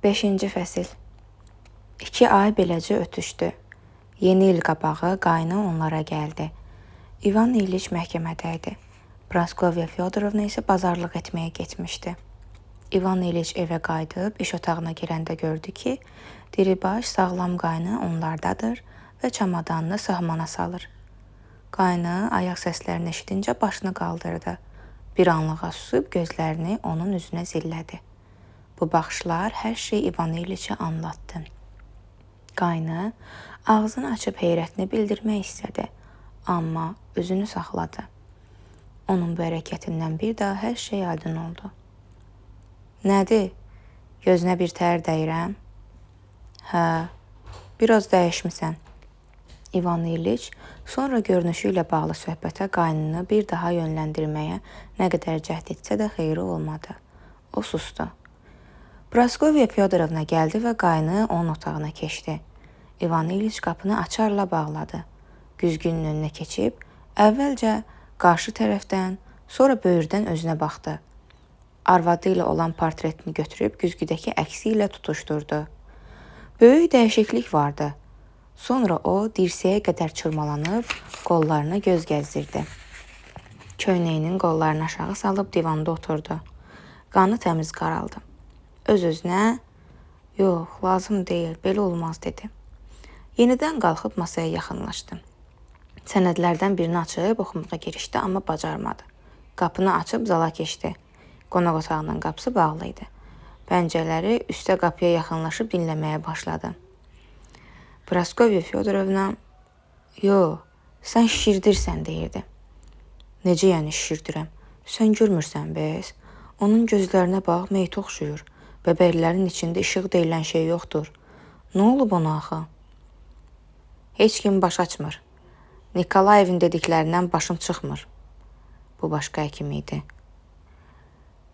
5-ci fəsil. 2 ay beləcə ötüşdü. Yeni il qabağı qaynı onlara gəldi. İvan İliç məhkəmədə idi. Praskovya Fyodorovna isə bazarlıq etməyə getmişdi. İvan İliç evə qayıdıb iş otağına girəndə gördü ki, Diribaş sağlam qaynı onlardadır və çamadanını sahmana salır. Qaynı ayaq səslərini eşidincə başını qaldırdı. Bir anlığa susub gözlərini onun üzünə zillədi. Bu baxışlar hər şey İvan İliçə anlattı. Qaynı ağzını açıb heyrətini bildirmək istədi, amma özünü saxladı. Onun bu hərəkətindən bir daha hər şey aydın oldu. Nədir? Gözünə bir tər dəyirəm? Hə, biraz dəyişmisən. İvan İliç sonra görünüşü ilə bağlı söhbətə qaynını bir daha yönləndirməyə nə qədər cəhd etsə də xeyri olmadı. O sustu. Praskovya Fyodorovna gəldi və qaynı onun otağına keçdi. İvan İliç qapını açarla bağladı. Güzgünün önünə keçib, əvvəlcə qarşı tərəfdən, sonra böyürdən özünə baxdı. Arvadı ilə olan portretini götürüb güzgüdəki əksi ilə tutuşturdu. Böyük dəyişiklik vardı. Sonra o dirsəyə qədər çırmalanıb qollarına göz gəzdirdi. Köynəyinin qollarını aşağı salıb divanda oturdu. Qanı təmiz qaraldı. Öz-özünə, yox, lazım deyil, belə olmaz dedi. Yenidən qalxıb masaya yaxınlaşdı. Sənədlərdən birini açıb oxumağa girişdi, amma bacarmadı. Qapını açıb zala keçdi. Qonaq otağının qapısı bağlı idi. Pəncələri üstə qapıya yaxınlaşıb dinləməyə başladı. Praskovya Fyodorovna, yox, sən şişirdirsən deyirdi. Necə yəni şişirdirəm? Sən görmürsən bəs? Onun gözlərinə bax, meyit oxşuyur. Bəbəklərin içində işıq deyilən şey yoxdur. Nə olub ona axı? Heç kim baş açmır. Nikolayevin dediklərindən başım çıxmır. Bu başqa həkim idi.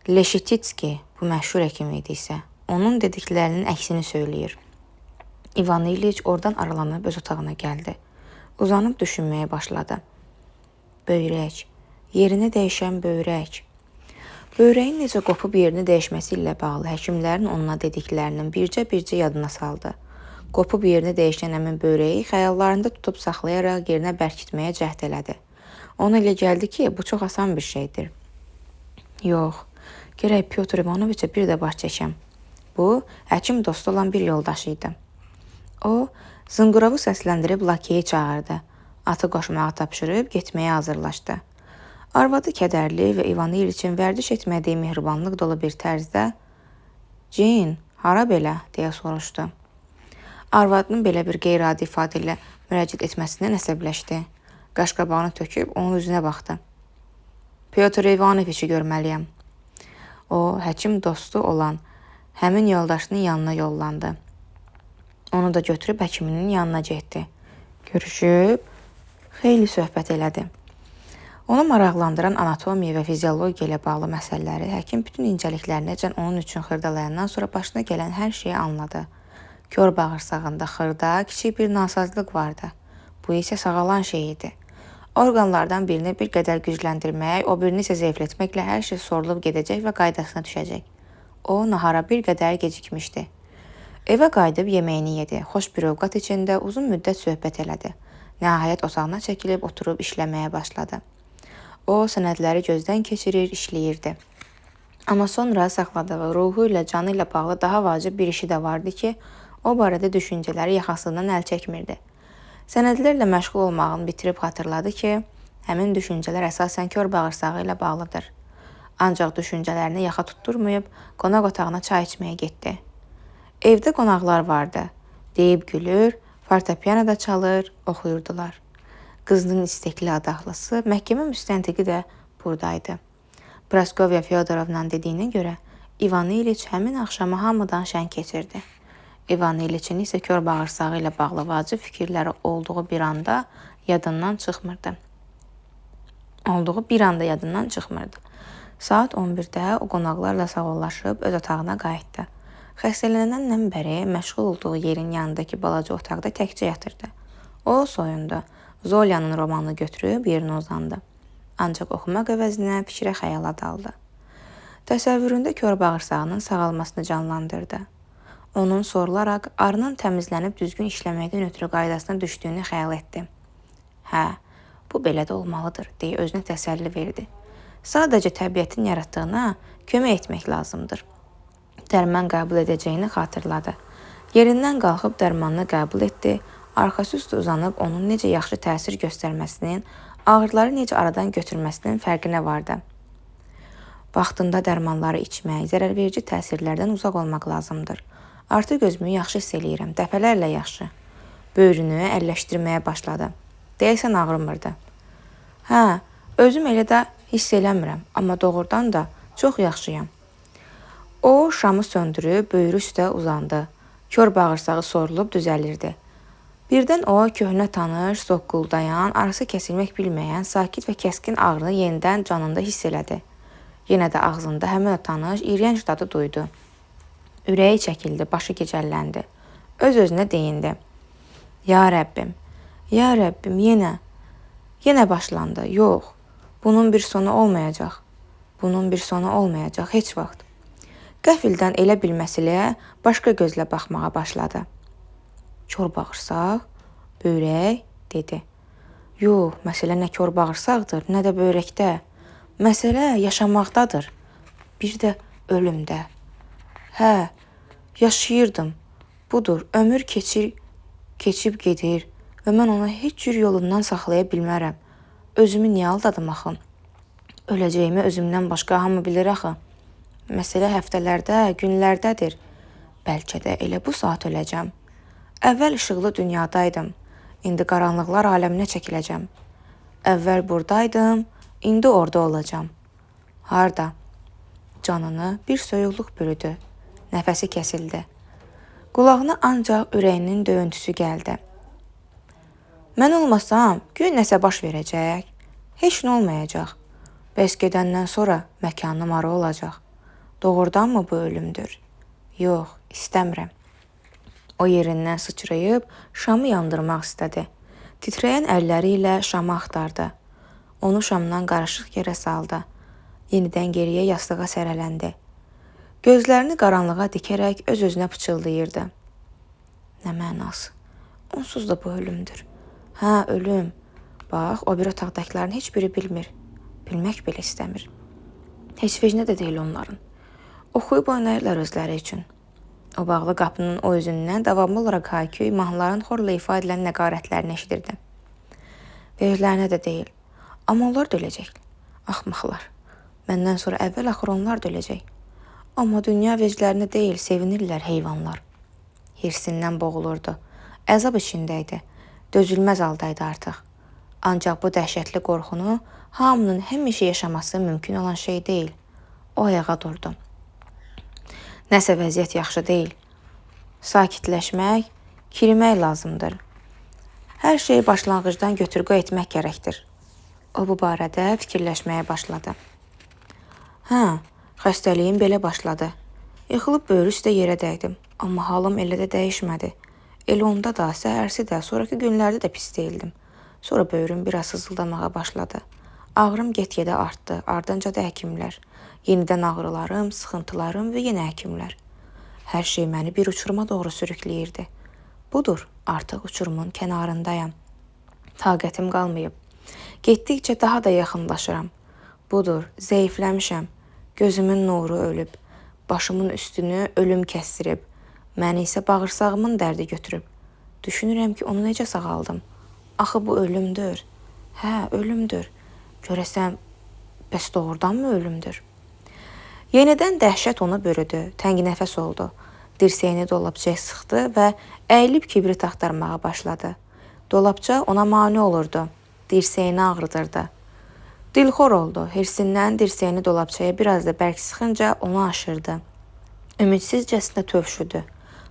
Leşetitski, bu məşhur həkim idi isə, onun dediklərinin əksini söyləyir. İvan İliç oradan aralanıb öz otağına gəldi. Uzanıb düşünməyə başladı. Böyrək, yerini dəyişən böyrək. Böyrəyin necə qopub yerini dəyişməsi ilə bağlı həkimlərin onunla dediklərinin bircə yadına saldı. Qopub yerini dəyişən həmin böyrəyi xəyallarında tutub saxlayaraq yerinə bərkitməyə cəhd elədi. Ona elə gəldi ki, bu çox asan bir şeydir. Yox, gərək Pyotr İvanoviçə bir də baş çəkəm. Bu, həkim dostu olan bir yoldaşı idi. O, zınqırovu səsləndirib lakeyi çağırdı. Atı qoşmağı tapşırıb getməyə hazırlaşdı. Arvadı kədərli və İvan İliçin vərdiş etmədiyi mehribanlıq dolu bir tərzdə "Ceyn, hara belə?" deyə soruşdu. Arvadının belə bir qeyri-adi ifadə ilə müraciət etməsindən əsəbləşdi. Qaşqabağını töküb onun üzünə baxdı. "Pyotr İvanoviçi görməliyəm." O, həkim dostu olan həmin yoldaşının yanına yollandı. Onu da götürüb həkiminin yanına getdi. Görüşüb, xeyli söhbət elədi. Onu maraqlandıran anatomiya və fiziologiya ilə bağlı məsələləri həkim bütün incəliklərinəcən onun üçün xırdalayandan sonra başına gələn hər şeyi anladı. Kör bağırsağında xırda, kiçik bir nasazlıq vardı. Bu isə sağalan şey idi. Orqanlardan birini bir qədər gücləndirmək, o birini isə zəiflətməklə hər şey sorulub gedəcək və qaydasına düşəcək. O, nahara bir qədər gecikmişdi. Evə qayıdıb yeməyini yedi. Xoş bir ovqat içində uzun müddət söhbət elədi. Nəhayət otağına çəkilib oturub işləməyə başladı. O, sənədləri gözdən keçirir, işləyirdi. Amma sonra saxladığı ruhu ilə, canı ilə bağlı daha vacib bir işi də vardı ki, o barədə düşüncələri yaxasından əl çəkmirdi. Sənədlərlə məşğul olmağını bitirib xatırladı ki, həmin düşüncələr əsasən kör bağırsağı ilə bağlıdır. Ancaq düşüncələrini yaxa tutturmayıb, qonaq otağına çay içməyə getdi. Evdə qonaqlar vardı. Deyib gülür, fortepianoda çalır, oxuyurdular. Qızının istekli adaqlısı, məhkəmə müstəntiqi də buradaydı. Praskovya Fyodorovnanın dediyinə görə, İvan İliç həmin axşamı hamıdan şən keçirdi. İvan İliçin isə kör bağırsağı ilə bağlı vacib fikirləri olduğu bir anda yadından çıxmırdı. Saat 11-də o qonaqlarla sağollaşıb öz otağına qayıtdı. Xəstələnəndən bəri məşğul olduğu yerin yanındakı balaca otaqda təkcə yatırdı. O soyundu. Zolyanın romanını götürüb yerinə uzandı. Ancaq oxumaq əvəzinə fikrə xəyala daldı. Təsəvvüründə kör bağırsağının sağalmasını canlandırdı. Onun sorularaq arının təmizlənib düzgün işləməkdən ötürü qaydasına düşdüyünü xəyal etdi. Hə, bu belə də olmalıdır, deyə özünə təsəlli verdi. Sadəcə təbiətin yaratdığına kömək etmək lazımdır. Dərman qəbul edəcəyini xatırladı. Yerindən qalxıb dərmanını qəbul etdi, arxası üstə uzanıb onun necə yaxşı təsir göstərməsinin, ağrıları necə aradan götürməsinin fərqinə vardı. Vaxtında dərmanları içmək, zərərverici təsirlərdən uzaq olmaq lazımdır. Artıq özümü yaxşı hiss eləyirəm, dəfələrlə yaxşı. Böyrünü əlləşdirməyə başladı. Deyəsən ağrımırdı. Hə, özüm elə də hiss eləmirəm, amma doğrudan da çox yaxşıyam. O, şamı söndürüb, böyrü üstə uzandı. Kör bağırsağı sorulub düzəlirdi. Birdən o, köhnə tanış, soqquldayan, arası kəsilmək bilməyən, sakit və kəskin ağrını yenidən canında hiss elədi. Yenə də ağzında həmin o tanış, iyrənc dadı duydu. Ürəyi çəkildi, başı gicəlləndi. Öz-özünə deyindi. Ya Rəbbim, yenə başlandı. Yox, bunun bir sonu olmayacaq. Bunun bir sonu olmayacaq heç vaxt. Qəfildən elə bir məsələyə başqa gözlə baxmağa başladı. Kör bağırsaq, böyrək, dedi. Yox, məsələ nə kör bağırsaqdır, nə də böyrəkdə. Məsələ yaşamaqdadır. Bir də ölümdə. Hə, yaşayırdım. Budur, ömür keçib gedir və mən onu heç cür yolundan saxlaya bilmərəm. Özümü niyə aldadım axı? Öləcəyimi özümdən başqa hamı bilir axı. Məsələ həftələrdə, günlərdədir. Bəlkə də elə bu saat öləcəm. Əvvəl işıqlı dünyadaydım. İndi qaranlıqlar aləminə çəkiləcəm. Əvvəl buradaydım, indi orada olacam. Harda? Canını bir soyuqluq bürüdü. Nəfəsi kəsildi. Qulağına ancaq ürəyinin döyüntüsü gəldi. Mən olmasam, gün nəsə baş verəcək. Heç nə olmayacaq. Bəs gedəndən sonra məkanım ara olacaq. Doğrudanmı bu ölümdür? Yox, istəmirəm. O yerindən sıçrayıb şamı yandırmaq istədi. Titrəyən əlləri ilə şamı axtardı. Onu şamdan qarışıq yerə saldı. Yenidən geriyə yastığa sərələndi. Gözlərini qaranlığa dikərək öz-özünə pıçıldayırdı. Nə mənası? Onsuz da bu ölümdür. Hə, ölüm. Bax, o bir otaqdakilərin heç biri bilmir. Bilmək belə istəmir. Heç vecinə də deyil onların. Oxuyub oynayırlar özləri üçün. O bağlı qapının o üzündən davamlı olaraq hayküy, mahnıların xorla ifadə edilən nəqarətlərini eşidirdi. Veclərinə də deyil. Amma onlar da öləcək. Axmaqlar. Məndən sonra əvvəl-axır onlar da öləcək. Amma dünya veclərinə deyil, sevinirlər heyvanlar. Hirsindən boğulurdu. Əzab içindəydi. Dözülməz haldaydı artıq. Ancaq bu dəhşətli qorxunu hamının həmişə yaşaması mümkün olan şey deyil. O ayağa durdu. Nəsə vəziyyət yaxşı deyil. Sakitləşmək, kirimək lazımdır. Hər şeyi başlanğıcdan götür-qoy etmək gərəkdir. O bu barədə fikirləşməyə başladı. Hə, xəstəliyim belə başladı. Yıxılıb böyrü üstə yerə dəydim. Amma halım elə də dəyişmədi. Elə onda da, səhərsi də, sonraki günlərdə də pis deyildim. Sonra böyrüm biraz sızıldamağa başladı. Ağrım get-gedə artdı, ardınca da həkimlər. Yenidən ağrılarım, sıxıntılarım və yenə həkimlər. Hər şey məni bir uçuruma doğru sürükləyirdi. Budur, artıq uçurumun kənarındayam. Taqətim qalmayıb. Getdikcə daha da yaxınlaşıram. Budur, zəifləmişəm. Gözümün nuru ölüb. Başımın üstünü ölüm kəsdirib. Məni isə bağırsağımın dərdi götürüb. Düşünürəm ki, onu necə sağaldım? Axı bu ölümdür. Hə, ölümdür. Görəsəm, bəs doğrudanmı ölümdür? Yenidən dəhşət onu bürüdü, təngi nəfəs oldu. Dirsəyini dolabçaya sıxdı və əyilib kibrit axtarmağa başladı. Dolabça ona mane olurdu, dirsəyini ağrıdırdı. Dilxor oldu, hirsindən dirsəyini dolabçaya biraz da bərk sıxınca onu aşırdı. Ümidsizcəsinə tövşüdü.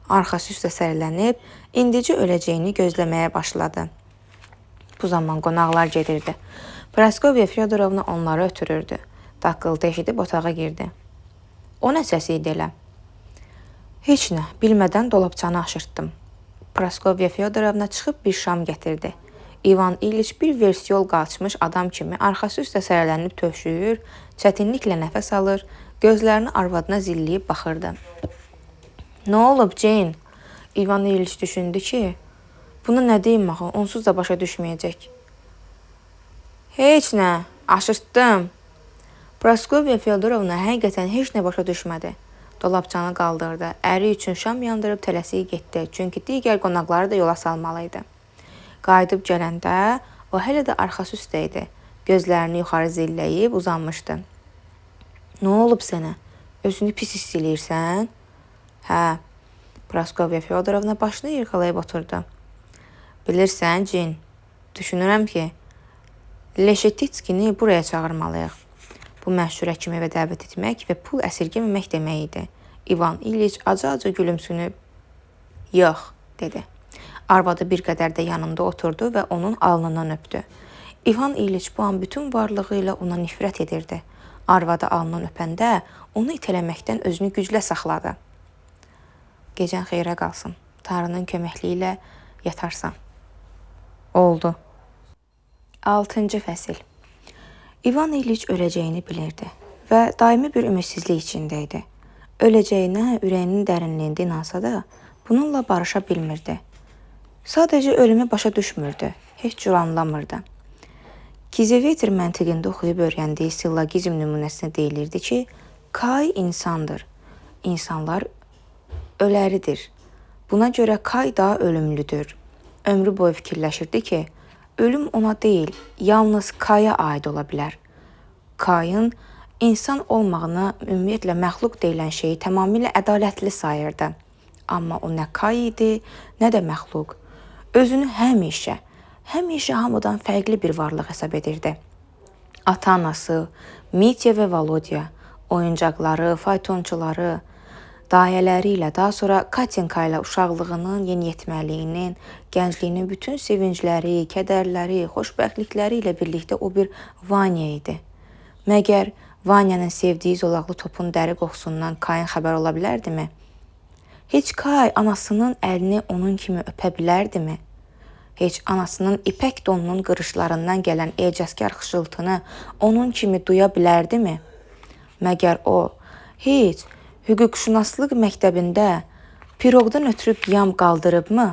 Arxası üstə sərilənib, indici öləcəyini gözləməyə başladı. Bu zaman qonaqlar gedirdi. Praskovya Fyodorovna onları ötürürdü. Daqqıltı eşidib otağa girdi. O nə səsi idi elə? Heç nə, bilmədən dolabçanı aşırtdım. Praskovya Fyodorovna çıxıb bir şam gətirdi. İvan İliç bir versiyol qaçmış adam kimi arxası üstə sərələnib tövşüyür, çətinliklə nəfəs alır, gözlərini arvadına zilləyib baxırdı. Nə olub Jane? İvan İliç düşündü ki, bunu nə deyim axı, onsuz da başa düşməyəcək. Heç nə, aşırtdım. Praskovya Feodorovna həqiqətən heç nə başa düşmədi. Dolabçanı qaldırdı. Əri üçün şam yandırıb tələsik getdi. Çünki digər qonaqları da yola salmalı idi. Qayıdıb gələndə o hələ də arxası üstə idi. Gözlərini yuxarı zilləyib uzanmışdı. Nə olub sənə? Özünü pis hiss eləyirsən? Hə. Praskovya Feodorovna başını yırğalayıb oturdu. Bilirsən, Cin, düşünürəm ki, Leşetitskini buraya çağırmalıyıq. Bu məşhur həkimi evə dəvət etmək və pul əsirgəməmək demək idi. İvan İliç acı-acı gülümsünüb, yox, dedi. Arvadı bir qədər də yanında oturdu və onun alnından öpdü. İvan İliç bu an bütün varlığı ilə ona nifrət edirdi. Arvadı alnından öpəndə onu itələməkdən özünü güclə saxladı. Gecən xeyrə qalsın. Tanrının köməkliyi ilə yatarsan. Oldu. 6-cı fəsil. İvan İliç öləcəyini bilirdi və daimi bir ümidsizlik içində idi. Öləcəyinə ürəyinin dərinliyində inansa da, bununla barışa bilmirdi. Sadəcə ölümü başa düşmürdü, heç cür anlamırdı. Kizevetr məntiqində oxuyub öyrəndiyi sillogizm nümunəsində deyilirdi ki, Kay insandır. İnsanlar öləridir. Buna görə Kay daha ölümlüdür. Ömrü boyu fikirləşirdi ki, ölüm ona deyil, yalnız Kaya aid ola bilər. Kayın insan olmağına ümumiyyətlə məxluq deyilən şeyi tamamilə ədalətli sayırdı. Amma o nə Kay idi, nə də məxluq. Özünü həmişə hamıdan fərqli bir varlıq hesab edirdi. Ata-anası, Mitya və Volodya, oyuncaqları, faytonçuları, dayələri ilə, daha sonra Katinka ilə uşaqlığının, yeniyetməliyinin, gəncliyinin bütün sevincləri, kədərləri, xoşbəxtlikləri ilə birlikdə o bir Vanya idi. Məgər Vanyanın sevdiyi zolaqlı topun dəri qoxusundan Kayın xəbər ola bilərdimi? Heç Kay anasının əlini onun kimi öpə bilərdimi? Heç anasının ipək donunun qırışlarından gələn ecazkar xışıltını onun kimi duya bilərdimi? Məgər o, heç hüquqşünaslıq məktəbində piroqdan ötürü qiyam qaldırıbmı?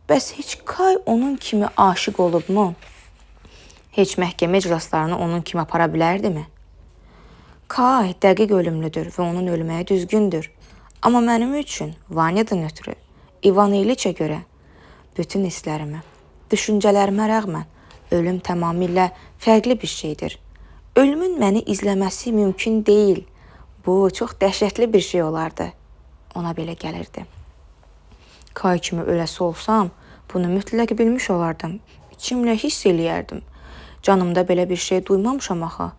Bəs heç Kay onun kimi aşiq olubmu? Heç məhkəmə iclaslarını onun kimi apara bilərdimi? Kay dəqiq ölümlüdür və onun ölməyi düzgündür. Amma mənim üçün, Vanyadan ötürü, İvan İliçə görə, bütün hisslərimə, düşüncələrimə rəğmən, ölüm tamamilə fərqli bir şeydir. Ölümün məni izləməsi mümkün deyil. Bu, çox dəhşətli bir şey olardı. Ona belə gəlirdi. Kay kimi öləsi olsam, bunu mütləq bilmiş olardım. İçimlə hiss eləyərdim. Canımda belə bir şey duymamışam axı.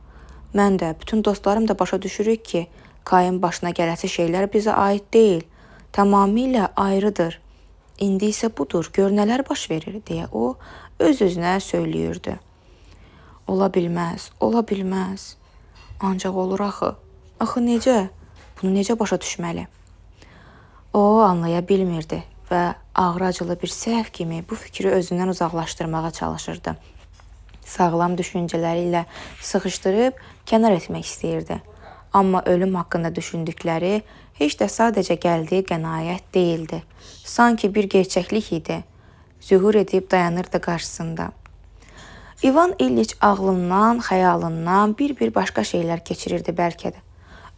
Mən də, bütün dostlarım da başa düşürük ki, Kayın başına gələsi şeylər bizə aid deyil. Tamamilə ayrıdır. İndi isə budur, gör nələr baş verir, deyə o öz-özünə söyləyirdi. Ola bilməz, ola bilməz. Ancaq olur axı. Axı necə? Bunu necə başa düşməli? O anlaya bilmirdi və ağrı-acılı bir səhv kimi bu fikri özündən uzaqlaşdırmağa çalışırdı. Sağlam düşüncələri ilə sıxışdırıb kənar etmək istəyirdi. Amma ölüm haqqında düşündükləri heç də sadəcə gəldiyi qənaət deyildi. Sanki bir gerçəklik idi. Zühur edib dayanırdı qarşısında. İvan İliç ağlından, xəyalından bir başqa şeylər keçirirdi bəlkə də.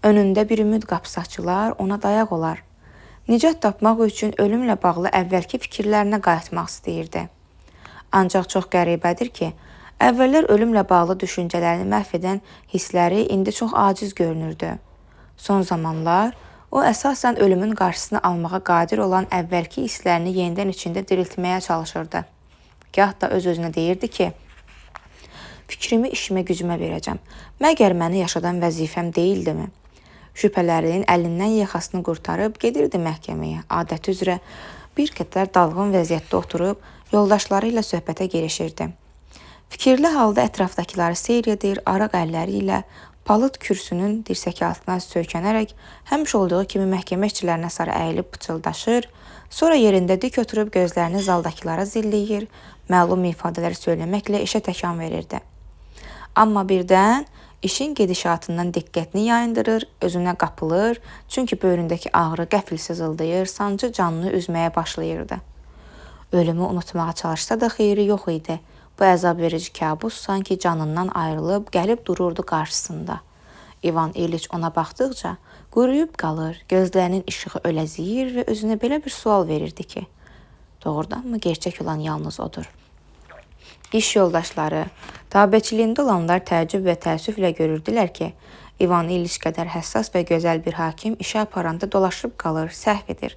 Önündə bir ümid qapısı açılar, ona dayaq olar. Nicat tapmaq üçün ölümlə bağlı əvvəlki fikirlərinə qayıtmaq istəyirdi. Ancaq çox qəribədir ki, əvvəllər ölümlə bağlı düşüncələrini məhv edən hissləri indi çox aciz görünürdü. Son zamanlar o əsasən ölümün qarşısını almağa qadir olan əvvəlki hisslərini yenidən içində diriltməyə çalışırdı. Gah da öz-özünə deyirdi ki, fikrimi işimə gücümə verəcəm. Məgər məni yaşadan vəzifəm deyildimi? Şübhələrinin əlindən yaxasını qurtarıb gedirdi məhkəməyə. Adəti üzrə bir qədər dalğın vəziyyətdə oturub yoldaşları ilə söhbətə girişirdi. Fikirli halda ətrafdakıları seyr edir, araq əlləri ilə palıd kürsünün dirsəki altına söykənərək həmişə olduğu kimi məhkəmə işçilərinə sarı əyilib pıçıldaşır, sonra yerində dik oturub gözlərini zaldakılara zilləyir, məlum ifadələri söyləməklə işə təkan verirdi. Amma birdən İşin gedişatından diqqətini yayındırır, özünə qapılır, çünki böyründəki ağrı qəfil sızıldayır, sancı canını üzməyə başlayırdı. Ölümü unutmağa çalışsa da xeyri yox idi. Bu əzab verici kabus sanki canından ayrılıb gəlib dururdu qarşısında. İvan İliç ona baxdıqca quruyub qalır, gözlərinin işığı öləziyir və özünə belə bir sual verirdi ki, doğrudanmı gerçək olan yalnız odur? İş yoldaşları, tabeçiliyində olanlar təəccüb və təəssüflə görürdülər ki, İvan İliç qədər həssas və gözəl bir hakim işə aparanda dolaşıb qalır, səhv edir.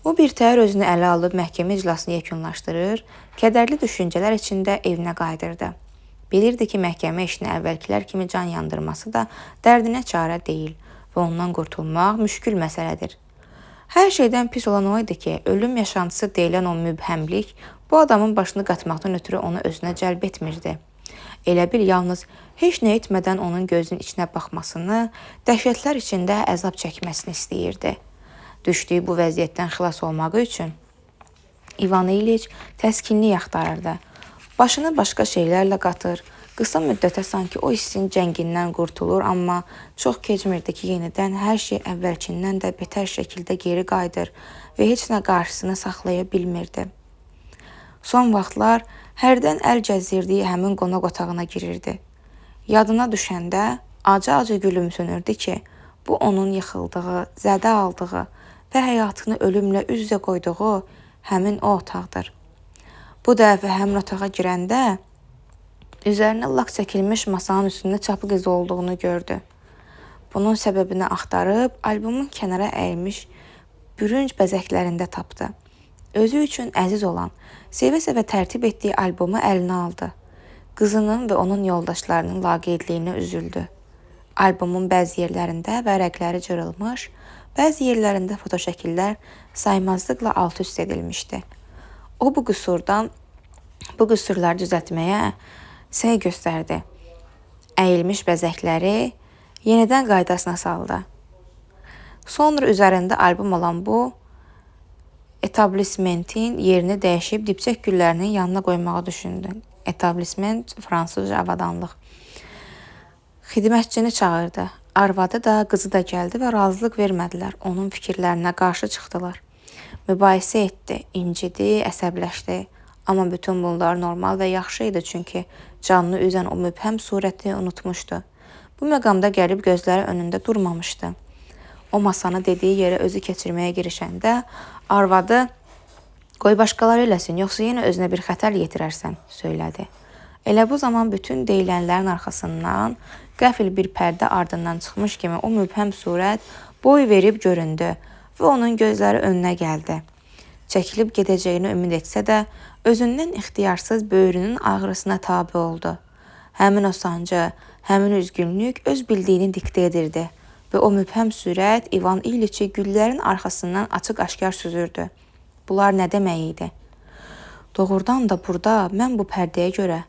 O bir təhər özünü ələ alıb məhkəmə iclasını yekunlaşdırır, kədərli düşüncələr içində evinə qayıdırdı. Bilirdi ki, məhkəmə işini əvvəlkilər kimi can yandırması da dərdinə çarə deyil və ondan qurtulmaq müşkül məsələdir. Hər şeydən pis olan o idi ki, ölüm yaşantısı deyilən o mübhəmlik bu adamın başını qatmaqdan ötürü onu özünə cəlb etmirdi. Elə bil yalnız heç nə etmədən onun gözünün içinə baxmasını, dəhşətlər içində əzab çəkməsini istəyirdi. Düşdüyü bu vəziyyətdən xilas olmağı üçün İvan İliç təskinlik axtarırdı. Başını başqa şeylərlə qatır, qısa müddətə sanki o hissin cəngindən qurtulur, amma çox keçmirdi ki, yenidən hər şey əvvəlkindən də betər şəkildə geri qayıdır və heç nə qarşısını saxlaya bilmirdi. Son vaxtlar hərdən əl gəzdirdiyi həmin qonaq otağına girirdi. Yadına düşəndə acı-acı gülümsünürdü ki, bu onun yıxıldığı, zədə aldığı və həyatını ölümlə üz-üzə qoyduğu həmin o otaqdır. Bu dəfə həmin otağa girəndə üzərinə lak çəkilmiş masanın üstündə çapıq izi olduğunu gördü. Bunun səbəbini axtarıb albomun kənara əyilmiş bürünc bəzəklərində tapdı. Özü üçün əziz olan, sevə-sevə tərtib etdiyi albomu əlinə aldı. Qızının və onun yoldaşlarının laqeydliyinə üzüldü. Albomun bəzi yerlərində vərəqləri cırılmış, bəzi yerlərində fotoşəkillər saymazlıqla alt-üst edilmişdi. O bu qüsurları düzəltməyə səy göstərdi. Əyilmiş bəzəkləri yenidən qaydasına saldı. Sonra üzərində albom olan bu etablismentin yerini dəyişib dipçək güllərinin yanına qoymağı düşündü. Etablisment fransızca avadanlıq. Xidmətçini çağırdı. Arvadı da, qızı da gəldi və razılıq vermədilər. Onun fikirlərinə qarşı çıxdılar. Mübahisə etdi, incidi, əsəbləşdi. Amma bütün bunlar normal və yaxşı idi, çünki canını üzən o mübhəm surəti unutmuşdu. Bu məqamda gəlib gözləri önündə durmamışdı. O masanı dediyi yerə özü keçirməyə girişəndə arvadı qoy başqaları eləsin, yoxsa yenə özünə bir xətər yetirərsən, söylədi. Elə bu zaman bütün deyilənlərin arxasından qəfil bir pərdə ardından çıxmış kimi o mübhəm surət boy verib göründü və onun gözləri önünə gəldi. Çəkilib gedəcəyini ümid etsə də, özündən ixtiyarsız böyrünün ağrısına tabi oldu. Həmin o sancı, həmin üzgünlük öz bildiyini diktə edirdi və o mübhəm surət İvan İliçi güllərin arxasından açıq-aşkar süzürdü. Bunlar nə demək idi? Doğrudan da burada mən bu pərdəyə görə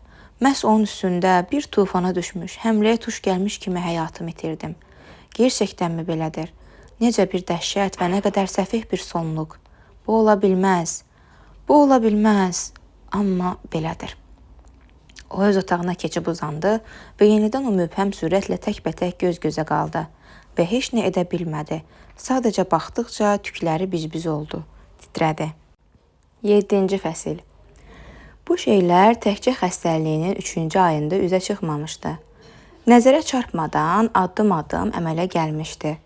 məhz onun üstündə bir tufana düşmüş, həmləyə tuş gəlmiş kimi həyatımı itirdim. Gerçəkdənmi belədir? Necə bir dəhşət və nə qədər səfih bir sonluq. Bu ola bilməz. Bu ola bilməz. Amma belədir. O öz otağına keçib uzandı və yenidən o mübhəm surətlə təkbətək göz-gözə qaldı və heç nə edə bilmədi. Sadəcə baxdıqca tükləri biz-biz oldu, titrədi. 7-ci fəsil. Bu şeylər təkcə xəstəliyinin 3-cü ayında üzə çıxmamışdı. Nəzərə çarpmadan addım-addım əmələ gəlmişdi.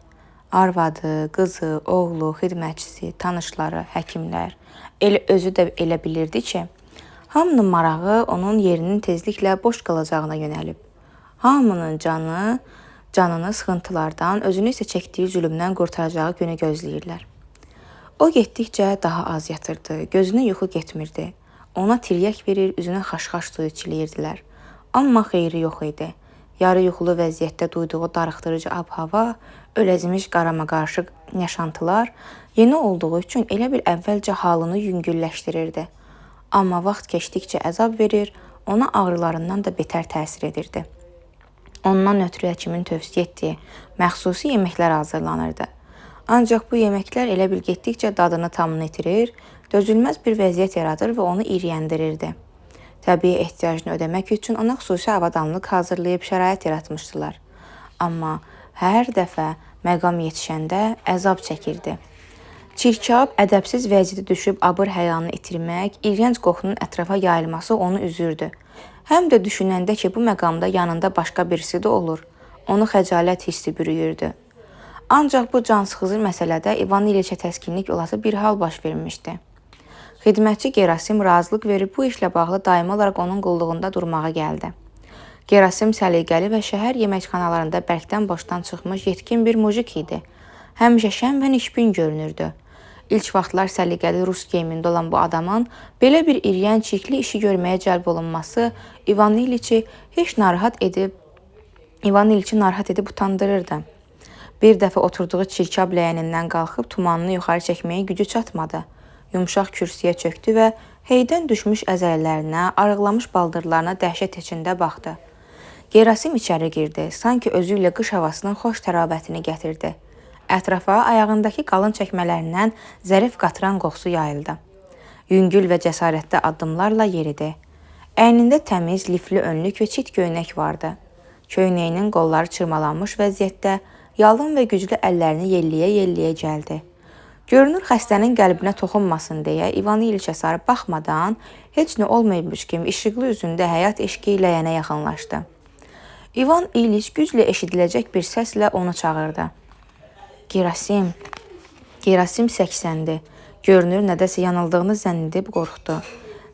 Arvadı, qızı, oğlu, xidmətçisi, tanışları, həkimlər, özü də elə bilirdi ki, hamının marağı onun yerinin tezliklə boş qalacağına yönəlib. Hamının canını sıxıntılardan, özünü isə çəkdiyi zülümdən qurtaracağı günü gözləyirlər. O getdikcə daha az yatırdı, gözünə yuxu getmirdi. Ona tiryək verir, üzünə xaş-xaş suyu çiliyirdilər. Amma xeyri yox idi. Yarı yuxulu vəziyyətdə duyduğu darıxdırıcı ab-hava, öləzmiş qarama-qarışıq yaşantılar yeni olduğu üçün elə bil əvvəlcə halını yüngülləşdirirdi. Amma vaxt keçdikcə əzab verir, ona ağrılarından da betər təsir edirdi. Ondan ötürü həkimin tövsiyə etdiyi məxsusi yeməklər hazırlanırdı. Ancaq bu yeməklər elə bil getdikcə dadını tamını itirir, dözülməz bir vəziyyət yaradır və onu iriyəndirirdi. Təbii ehtiyacını ödəmək üçün ona xüsusi avadanlıq hazırlayıb şərait yaratmışdılar. Amma hər dəfə məqam yetişəndə əzab çəkirdi. Çirkab, ədəbsiz vəziyyətə düşüb abır həyanı itirmək, iyrənc qoxunun ətrafa yayılması onu üzürdü. Həm də düşünəndə ki, bu məqamda yanında başqa birisi də olur, onu xəcalət hissi bürüyürdü. Ancaq bu cansıxıcı məsələdə İvan İliçə təskinlik olası bir hal baş vermişdi. Xidmətçi Gerasim razılıq verib bu işlə bağlı daimi olaraq onun qulluğunda durmağa gəldi. Gerasim səliqəli və şəhər yeməkxanalarında bərkdən boşdan çıxmış yetkin bir mujik idi. Həmişə şən və nişbin görünürdü. İlk vaxtlar səliqəli rus geyimində olan bu adamın belə bir iriyən çirkli işi görməyə cəlb olunması İvan İliçi narahat edib utandırırdı. Bir dəfə oturduğu çirkab ləyənindən qalxıb tumanını yuxarı çəkməyə gücü çatmadı. Yumşaq kürsüyə çöktü və heydən düşmüş əzələlərinə, arıqlamış baldırlarına dəhşət içində baxdı. Gerasim içəri girdi, sanki özü ilə qış havasının xoş təravətini gətirdi. Ətrafa ayağındakı qalın çəkmələrindən zərif qatıran qoxusu yayıldı. Yüngül və cəsarətli addımlarla yeridi. Əynində təmiz, lifli önlük və çit göynək vardı. Köynəyinin qolları çırmalanmış vəziyyətdə, yalın və güclü əllərini yelliyə-yelliyə gəldi. Görünür, xəstənin qəlbinə toxunmasın deyə İvan İliçə sarı baxmadan, heç nə olmayıbmış kimi işıqlı üzündə həyat eşqi ilə ləyənə yaxınlaşdı. İvan İliç güclə eşidiləcək bir səslə onu çağırdı. Gerasim. Gerasim səksəndi. Görünür, nədəsə yanıldığını zənn edib qorxdu.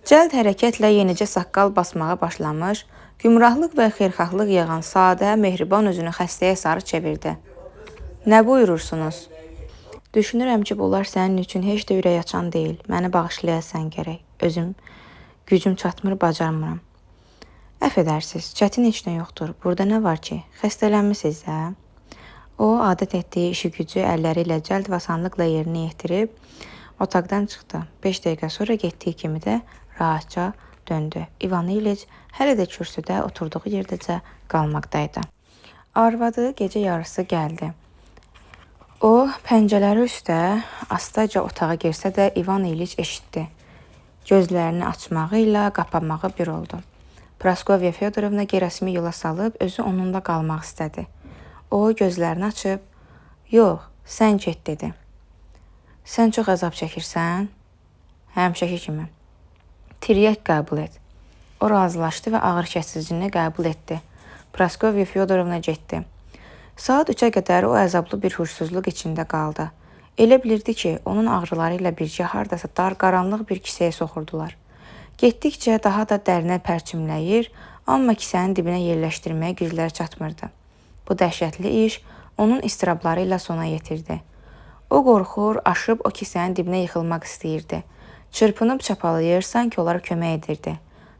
Cəld hərəkətlə yenicə saqqal basmağa başlamış, gümrahlıq və xeyirxahlıq yağan sadə, mehriban özünü xəstəyə sarı çevirdi. Nə buyurursunuz? Düşünürəm ki, bunlar sənin üçün heç də ürək açan deyil. Məni bağışlayasan gərək. Gücüm çatmır, bacarmıram. Əf edərsiz, çətin heç nə yoxdur. Burada nə var ki? Xəstələnmisiniz də? O, adət etdiyi işi gücü əlləri ilə cəld və asanlıqla yerinə yetirib, otaqdan çıxdı. 5 dəqiqə sonra getdiyi kimi də rahatca döndü. İvan İliç hələ də kürsüdə oturduğu yerdəcə qalmaqdaydı. Arvadı gecə yarısı gəldi. O, pəncələri üstə astaca otağa girsə də İvan İliç eşitdi. Gözlərini açmağı ilə qapanmağı bir oldu. Praskovya Fyodorovna Gerasimi yola salıb özü onunla qalmaq istədi. O, gözlərini açıb, yox, sən get dedi. Sən çox əzab çəkirsən? Həmişəki kimi. Tiryək qəbul et. O razılaşdı və ağır kəsicini qəbul etdi. Praskovya Fyodorovna getdi. Saat 3-ə qədər o əzablı bir hursuzluq içində qaldı. Elə bilirdi ki, onun ağrıları ilə bircə hardasa dar, qaranlıq bir kisəyə soxurdular. Getdikcə daha da dərinə pərçimləyir, amma kisənin dibinə yerləşdirməyə gücləri çatmırdı. Bu dəhşətli iş onun istirabları ilə sona yetirdi. O qorxur, aşıb o kisənin dibinə yıxılmaq istəyirdi. Çırpınıb çapalayır, sanki onlara kömək edirdi.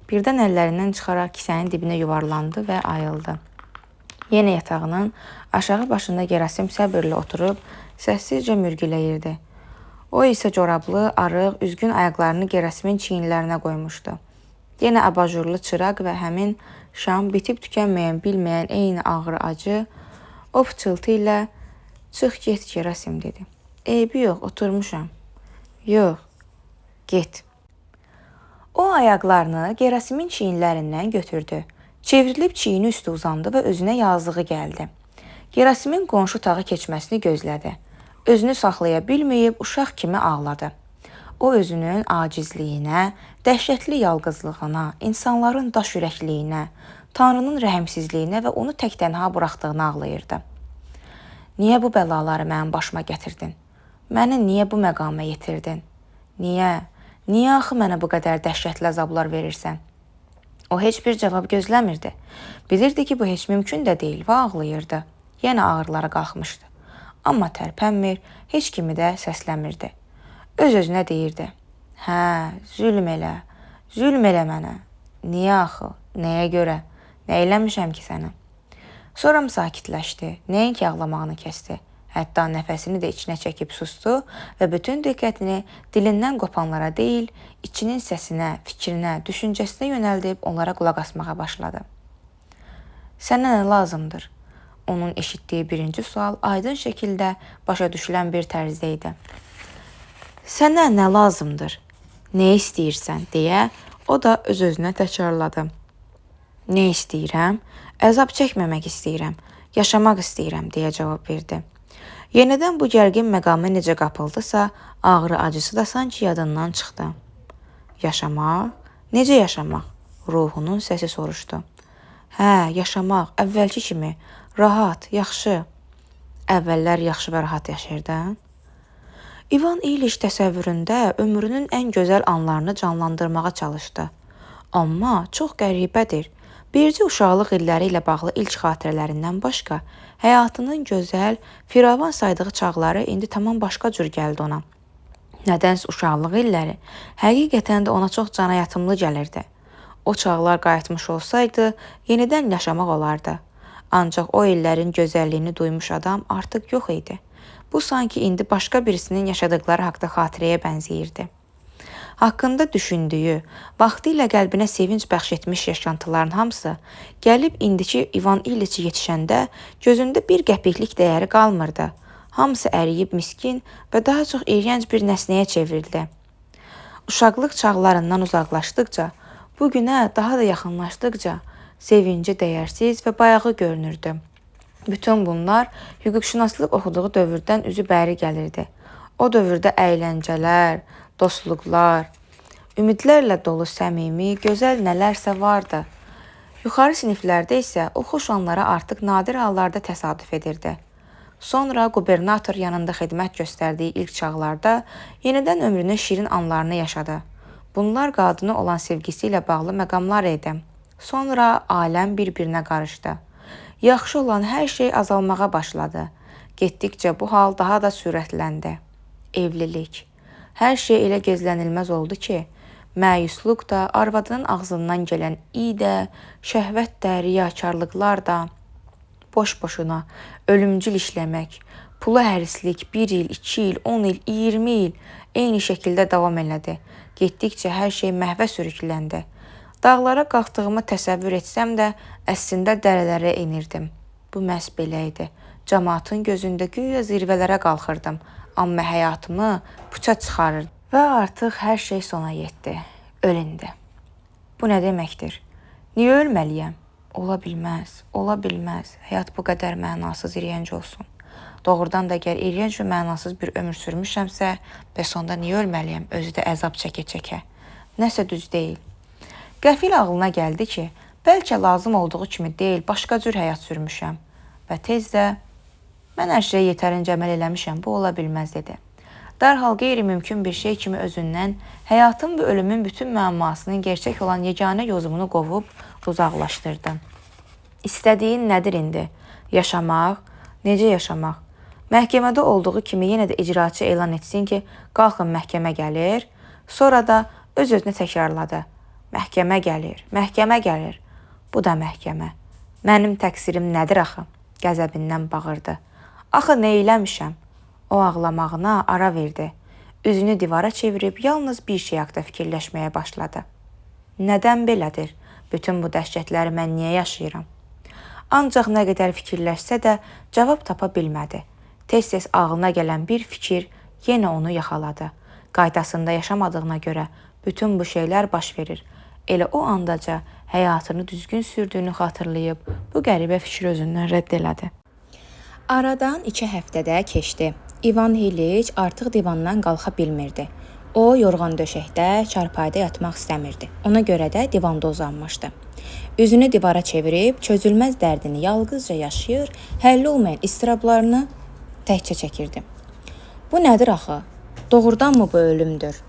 Birdən əllərindən çıxaraq kisənin dibinə yuvarlandı və ayıldı. Yenə yatağının aşağı başında Gerasim səbirlə oturub, səssizcə mürgüləyirdi. O isə corablı, arıq, üzgün ayaqlarını Gerasimin çiyinlərinə qoymuşdu. Yenə abajurlu çıraq və həmin şam bitib tükənməyən, bilməyən eyni ağrı acı, o pıçıltı ilə çıx get Gerasim dedi. Eybi yox, oturmuşam. Yox, get. O ayaqlarını Gerasimin çiyinlərindən götürdü. Çevrilib çiyini üstü uzandı və özünə yazığı gəldi. Gerasimin qonşu otağı keçməsini gözlədi. Özünü saxlaya bilməyib uşaq kimi ağladı. O özünün acizliyinə, dəhşətli yalqızlığına, insanların daş ürəkliyinə, Tanrının rəhimsizliyinə və onu tək-tənha buraxdığını ağlayırdı. Niyə bu bəlaları mənim başıma gətirdin? Məni niyə bu məqama yetirdin? Niyə? Niyə axı mənə bu qədər dəhşətli əzablar verirsən? O heç bir cavab gözləmirdi. Bilirdi ki, bu heç mümkün də deyil və ağlayırdı. Yenə ağrılara qalxmışdı. Amma tərpənmir, heç kimi də səsləmirdi. Öz-özünə deyirdi. Hə, zülm elə mənə. Niyə axı? Nəyə görə? Nə eləmişəm ki sənə? Sonra sakitləşdi, nəinki ağlamağını kəsdi. Hətta nəfəsini də içinə çəkib sustu və bütün diqqətini dilindən qopanlara deyil, içinin səsinə, fikrinə, düşüncəsinə yönəldib onlara qulaq asmağa başladı. Sənə nə lazımdır? Onun eşitdiyi birinci sual aydın şəkildə başa düşülən bir tərzdə idi. Sənə nə lazımdır? Nə istəyirsən? Deyə O da öz-özünə təkrarladı. Nə istəyirəm? Əzab çəkməmək istəyirəm. Yaşamaq istəyirəm, deyə cavab verdi. Yenidən bu gərgin məqama necə qapıldısa, ağrı acısı da sanki yadından çıxdı. Yaşamaq? Necə yaşamaq? Ruhunun səsi soruşdu. Hə, yaşamaq, əvvəlki kimi, rahat, yaxşı. Əvvəllər yaxşı və rahat yaşayırdın? İvan İliç təsəvvüründə ömrünün ən gözəl anlarını canlandırmağa çalışdı. Amma çox qəribədir. Bircə uşaqlıq illəri ilə bağlı ilk xatirələrindən başqa, həyatının gözəl, firavan saydığı çağları indi tamam başqa cür gəldi ona. Nədənsə uşaqlıq illəri həqiqətən də ona çox canayatımlı gəlirdi. O çağlar qayıtmış olsaydı, yenidən yaşamaq olardı. Ancaq o illərin gözəlliyini duymuş adam artıq yox idi. Bu sanki indi başqa birisinin yaşadıkları haqda xatirəyə bənzəyirdi. Haqqında düşündüyü, vaxtilə qəlbinə sevinç bəxş etmiş yaşantıların hamısı gəlib indiki İvan İliçi yetişəndə gözündə bir qəpiklik dəyəri qalmırdı. Hamısı əriyib miskin və daha çox iyrənc bir nəsnəyə çevrildi. Uşaqlıq çağlarından uzaqlaşdıqca, bu günə daha da yaxınlaşdıqca sevinci dəyərsiz və bayağı görünürdü. Bütün bunlar hüquqşünaslıq oxuduğu dövrdən üzü bəri gəlirdi. O dövrdə əyləncələr, dostluqlar, ümidlərlə dolu səmimi, gözəl nələrsə vardı. Yuxarı siniflərdə isə o xoş anlara artıq nadir hallarda təsadüf edirdi. Sonra qubernator yanında xidmət göstərdiyi ilk çağlarda yenidən ömrünün şirin anlarını yaşadı. Bunlar qadına olan sevgisi ilə bağlı məqamlar idi. Sonra aləm bir-birinə qarışdı. Yaxşı olan hər şey azalmağa başladı. Getdikcə bu hal daha da sürətləndi. Evlilik. Hər şey elə gözlənilməz oldu ki, məyusluq da, arvadının ağzından gələn iy də, şəhvət də, riyakarlıqlar da, boş-boşuna, ölümcül işləmək, pula hərislik 1 il, 2 il, 10 il, 20 il eyni şəkildə davam elədi. Getdikcə hər şey məhvə sürükləndi. Dağlara qalxdığımı təsəvvür etsəm də, əslində dərələrə enirdim. Bu məhz belə idi. Cəmaatın gözündə güya zirvələrə qalxırdım, amma həyatımı puça çıxarırdı. Və artıq hər şey sona yetdi. Ölündü. Bu nə deməkdir? Niyə ölməliyəm? Ola bilməz, ola bilməz. Həyat bu qədər mənasız, iyrənc olsun. Doğrudan da əgər iyrənc və mənasız bir ömür sürmüşəmsə, bəs onda niyə ölməliyəm? Özü də əzab çəkə-çəkə. Nəsə düz deyil. Qəfil ağlına gəldi ki, bəlkə lazım olduğu kimi deyil, başqa cür həyat sürmüşəm. Və tez də, mən hər şeyi yetərincə əməl eləmişəm, bu ola bilməz dedi. Dərhal qeyri-mümkün bir şey kimi özündən həyatın və ölümün bütün müəmmasının gerçək olan yeganə yozumunu qovub uzaqlaşdırdı. İstədiyin nədir indi? Yaşamaq? Necə yaşamaq? Məhkəmədə olduğu kimi yenə də icraçı elan etsin ki, qalxın məhkəmə gəlir. Sonra da öz-özünə təkrarladı. Məhkəmə gəlir, məhkəmə gəlir. Bu da məhkəmə. Mənim təqsirim nədir axı? Qəzəbindən bağırdı. Axı nə eləmişəm? O ağlamağına ara verdi. Üzünü divara çevirib yalnız bir şey haqda fikirləşməyə başladı. Nədən belədir? Bütün bu dəhşətləri mən niyə yaşayıram? Ancaq nə qədər fikirləşsə də cavab tapa bilmədi. Tez-tez ağlına gələn bir fikir yenə onu yaxaladı. Qaydasında yaşamadığına görə bütün bu şeylər baş verir. Elə o andaca həyatını düzgün sürdüyünü xatırlayıb bu qəribə fikri özündən rədd elədi. Aradan 2 həftədə keçdi. İvan İliç artıq divandan qalxa bilmirdi. O, yorğan döşəkdə, çarpayda yatmaq istəmirdi. Ona görə də divanda uzanmışdı. Üzünü divara çevirib, çözülməz dərdini yalqızca yaşayır, həlli olmayan istirablarını təkcə çəkirdi. Bu nədir axı? Doğrudanmı bu ölümdür?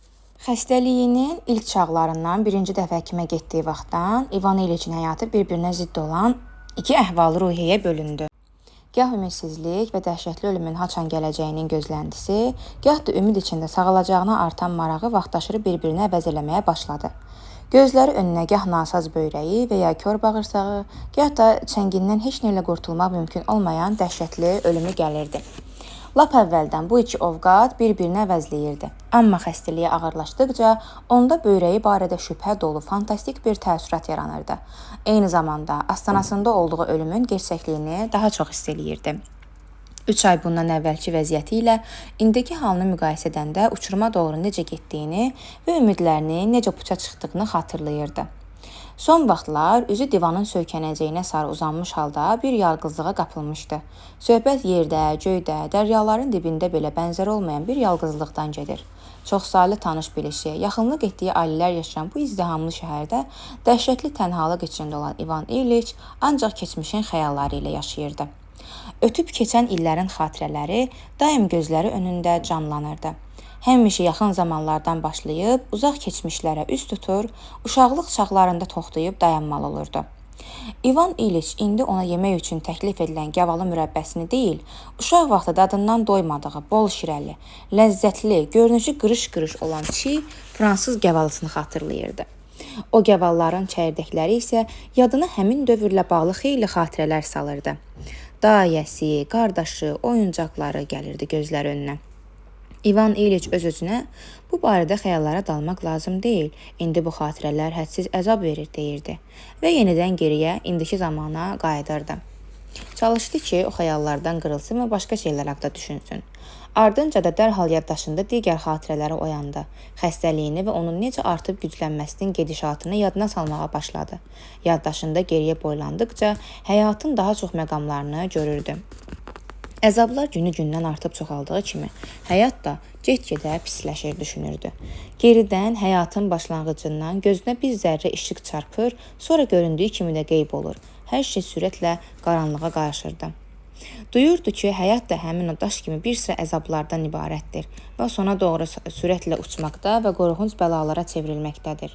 Xəstəliyinin ilk çağlarından birinci dəfə həkimə getdiyi vaxtdan İvan İliçin həyatı bir-birinə zidd olan 2 əhval-ruhiyyəyə bölündü. Gah ümidsizlik və dəhşətli ölümün haçan gələcəyinin gözləntisi, gah da ümid içində sağalacağına artan marağı vaxtaşırı bir-birinə əvəz eləməyə başladı. Gözləri önünə gah nasaz böyrəyi və ya kör bağırsağı, gah da çəngindən heç nə ilə qurtulmaq mümkün olmayan dəhşətli ölümü gəlirdi. Lap əvvəldən bu 2 ovqat bir-birini əvəzləyirdi. Amma xəstəliyə ağırlaşdıqca onda böyrəyi barədə şübhə dolu fantastik bir təəssürat yaranırdı. Eyni zamanda astanasında olduğu ölümün gerçəkliyini daha çox hiss eləyirdi. 3 ay bundan əvvəlki vəziyyəti ilə indiki halını müqayisə edəndə uçuruma doğru necə getdiyini və ümidlərini necə puça çıxdığını xatırlayırdı. Son vaxtlar üzü divanın söykənəcəyinə sarı uzanmış halda bir yalqızlığa qapılmışdı. Söhbət yerdə, göydə, dəryaların dibində belə bənzər olmayan bir yalqızlıqdan gedir. Çoxsaylı tanış bilişi, yaxınlıq etdiyi ailələr yaşayan bu izdihamlı şəhərdə dəhşətli tənhalıq içində olan İvan İliç ancaq keçmişin xəyalları ilə yaşayırdı. Ötüb keçən illərin xatirələri daim gözləri önündə canlanırdı. Həmişə yaxın zamanlardan başlayıb uzaq keçmişlərə üz tutur, uşaqlıq çağlarında toxtayıb dayanmalı olurdu. İvan İliç indi ona yemək üçün təklif edilən gavalı mürəbbəsini deyil, uşaq vaxtı dadından doymadığı, bol şirəli, ləzzətli, görünüşü qırış-qırış olan çiğ fransız gavalısını xatırlayırdı. O gavalların çəyirdəkləri isə yadına həmin dövrlə bağlı xeyli xatirələr salırdı. Dayəsi, qardaşı, oyuncaqları gəlirdi gözləri önünə. İvan İliç öz-özünə bu barədə xəyallara dalmaq lazım deyil, indi bu xatirələr hədsiz əzab verir deyirdi və yenidən geriyə indiki zamana qayıdırdı. Çalışdı ki, o xəyallardan qırılsın və başqa şeylər haqqında düşünsün. Ardınca da dərhal yaddaşında digər xatirələri oyandı. Xəstəliyini və onun necə artıb güclənməsinin gedişatını yadına salmağa başladı. Yaddaşında geriyə boylandıqca həyatın daha çox məqamlarını görürdü. Əzablar günü-gündən artıb çoxaldığı kimi, həyat da get-gedə pisləşir düşünürdü. Geridən həyatın başlanğıcından gözünə bir zərrə işıq çarpır, sonra göründüyü kimi də qeyb olur. Hər şey sürətlə qaranlığa qarışırdı. Duyurdu ki, həyat da həmin o daş kimi bir sıra əzablardan ibarətdir və sona doğru sürətlə uçmaqda və qorxunc bəlalara çevrilməkdədir.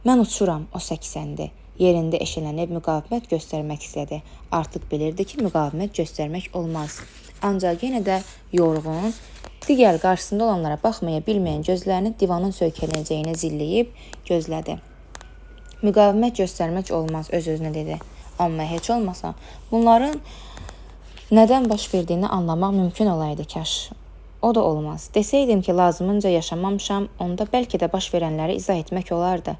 Mən uçuram, o səksəndi. Yerində eşələnib müqavimət göstərmək istədi. Artıq bilirdi ki, müqavimət göstərmək olmaz. Ancaq yenə də yorğun, digər qarşısında olanlara baxmaya bilməyən gözlərini divanın söykənəcəyini zilləyib gözlədi. Müqavimət göstərmək olmaz, öz-özünə dedi. Amma heç olmasa bunların nədən baş verdiyini anlamaq mümkün olaydı kaş. O da olmaz. Desəydim ki, lazımınca yaşamamışam, onda bəlkə də baş verənləri izah etmək olardı.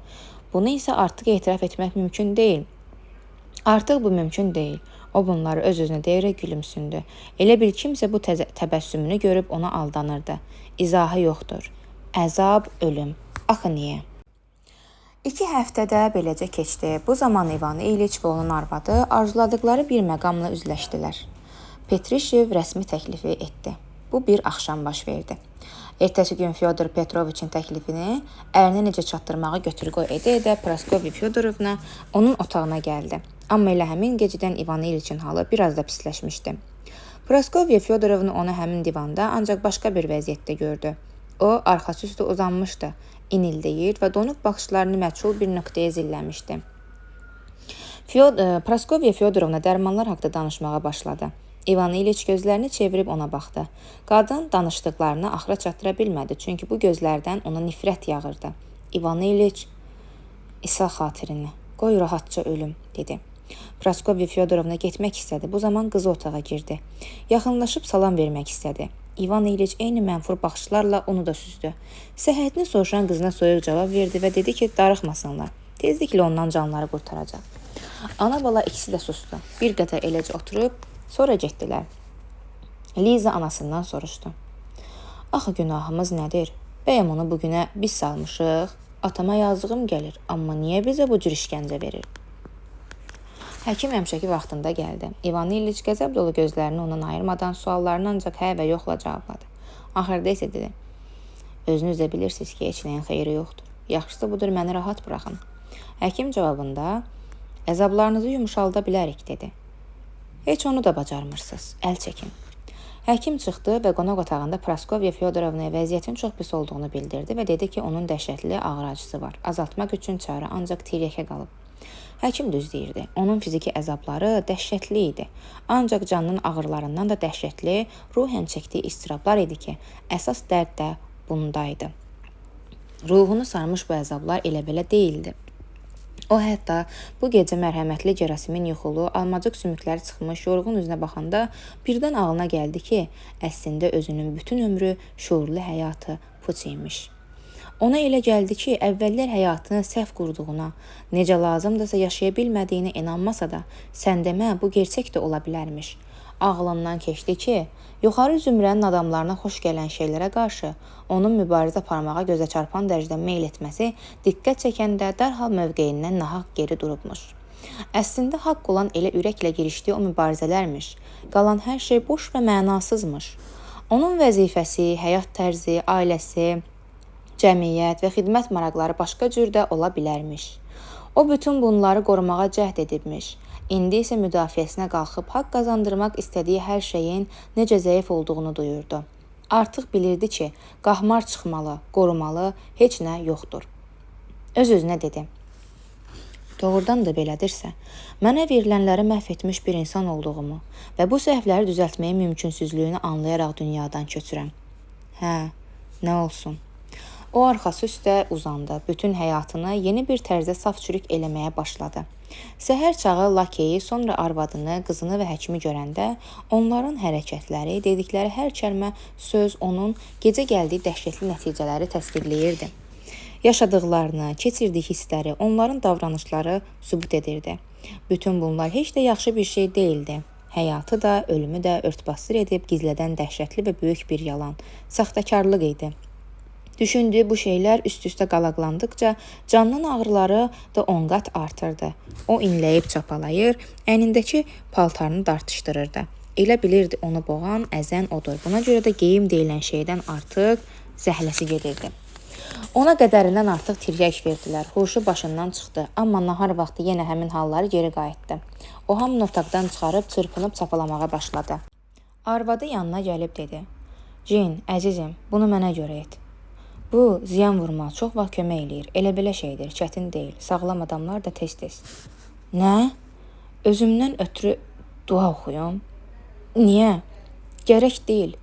Bunu isə artıq etiraf etmək mümkün deyil. Artıq bu mümkün deyil. O bunları öz-özünə deyərək gülümsündü. Elə bil kimsə bu təbəssümünü görüb ona aldanırdı. İzahı yoxdur. Əzab, ölüm. Axı niyə? 2 həftədə beləcə keçdi. Bu zaman İvan İliç və onun arvadı arzuladıkları bir məqamla üzləşdilər. Petrişev rəsmi təklifi etdi. Bu bir axşam baş verdi. Ertəsi gün Fyodor Petroviçin təklifini ərinə necə çatdırmağı götür-qoy edə-edə Praskovya Fyodorovna onun otağına gəldi. Amma elə həmin gecədən İvan İliçin halı biraz da pisləşmişdi. Praskovya Fyodorovna onu həmin divanda ancaq başqa bir vəziyyətdə gördü. O, arxası üstə uzanmışdı, inildəyir və donuq baxışlarını məchul bir nöqtəyə zilləmişdi. Praskovya Fyodorovna dərmanlar haqqında danışmağa başladı. İvan İliç gözlərini çevirib ona baxdı. Qadın danışdıqlarını axıra çatdıra bilmədi, çünki bu gözlərdən ona nifrət yağırdı. İvan İliç, İsa xatirini, qoy rahatca ölüm, dedi. Praskovya Fyodorovna getmək istədi. Bu zaman qızı otağa girdi. Yaxınlaşıb salam vermək istədi. İvan İliç eyni mənfur baxışlarla onu da süzdü. Səhhətini soruşan qızına soyuq cavab verdi və dedi ki, darıxmasınlar. Tezliklə ondan canları qurtaracaq. Ana bala ikisi də susdu. Bir qədər eləcə oturub, sonra getdilər. Liza anasından soruşdu. Axı günahımız nədir? Bəyəm onu bugünə biz salmışıq? Atama yazığım gəlir, amma niyə bizə bu cür işgəncə verir? Həkim həmişəki vaxtında gəldi. İvan İliç qəzəb dolu gözlərini ondan ayırmadan suallarını ancaq hə və yoxla cavabladı. Axırda isə dedi. Özünüz də bilirsiniz ki, heç nəyin xeyri yoxdur. Yaxşısı budur, məni rahat buraxın. Həkim cavabında əzablarınızı yumuşalda bilərik, dedi. Heç onu da bacarmırsınız, əl çəkin. Həkim çıxdı və qonaq otağında Praskovya Fyodorovnaya vəziyyətin çox pis olduğunu bildirdi və dedi ki, onun dəhşətli ağır acısı var. Azaltmaq üçün çarə ancaq tiryəkə qalıb. Həkim düz deyirdi. Onun fiziki əzabları dəhşətli idi. Ancaq canının ağırlarından da dəhşətli, ruhən çəkdiyi istirablar idi ki, əsas dərd də bundaydı. Ruhunu sarmış bu əzablar elə-belə deyildi. O hətta bu gecə mərhəmətli Gerasimin yuxulu, almacıq sümükləri çıxmış, yorğun üzünə baxanda birdən ağlına gəldi ki, əslində özünün bütün ömrü şuurlu həyatı puç imiş. Ona elə gəldi ki, əvvəllər həyatını səhv qurduğuna, necə lazımdırsa yaşaya bilmədiyinə inanmasa da, sən demə, bu gerçək də ola bilərmiş. ağlından keçdi ki, yuxarı zümrənin adamlarına xoş gələn şeylərə qarşı onun mübarizə aparmağa gözə çarpan dərəcədə meyl etməsi diqqət çəkəndə dərhal mövqeyindən nahaq geri durubmuş. Əslində haqq olan elə ürəklə girişdiyi o mübarizələrmiş, qalan hər şey boş və mənasızmış. Onun vəzifəsi, həyat tərzi, ailəsi, cəmiyyət və xidmət maraqları başqa cür də ola bilərmiş. O bütün bunları qorumağa cəhd edibmiş. İndi isə müdafiəsinə qalxıb haqq qazandırmaq istədiyi hər şeyin necə zəif olduğunu duyurdu. Artıq bilirdi ki, qahmar çıxmalı, qorumalı heç nə yoxdur. Öz-özünə dedi. Doğrudan da belədirsə, mənə verilənləri məhv etmiş bir insan olduğumu və bu səhvləri düzəltməyin mümkünsüzlüyünü anlayaraq dünyadan köçürəm. Hə, nə olsun? O arxası üstə uzandı, bütün həyatını yeni bir tərzdə saf-çürük eləməyə başladı. Səhər çağı lakeyi, sonra arvadını, qızını və həkimi görəndə onların hərəkətləri, dedikləri hər kəlmə, söz onun gecə gəldiyi dəhşətli nəticələri təsdiqləyirdi. Yaşadıqlarını, keçirdiyi hissləri, onların davranışları sübut edirdi. Bütün bunlar heç də yaxşı bir şey deyildi. Həyatı da, ölümü də örtbasdır edib gizlədən dəhşətli və böyük bir yalan, saxtakarlıq idi. Düşündüyü bu şeylər üst-üstə qalaqlandıqca canının ağrıları da 10 qat artırdı. O inləyib çapalayır, əynindəki paltarını dartışdırırdı. Elə bilirdi onu boğan, əzən odur. Buna görə də geyim deyilən şeydən artıq zəhləsi gedirdi. Ona qədərindən artıq tiryək verdilər. Huşu başından çıxdı, amma nahar vaxtı yenə həmin halları geri qayıtdı. O hamını otaqdan çıxarıb çırpınıb çapalamağa başladı. Arvadı yanına gəlib dedi. Jin, əzizim, bunu mənə görə et. Bu, ziyan vurma, çox vaxt kömək eləyir. Elə belə şeydir, çətin deyil. Sağlam adamlar da tez-tez. Nə? Özümdən ötürü dua oxuyum? Niyə? Gərək deyil.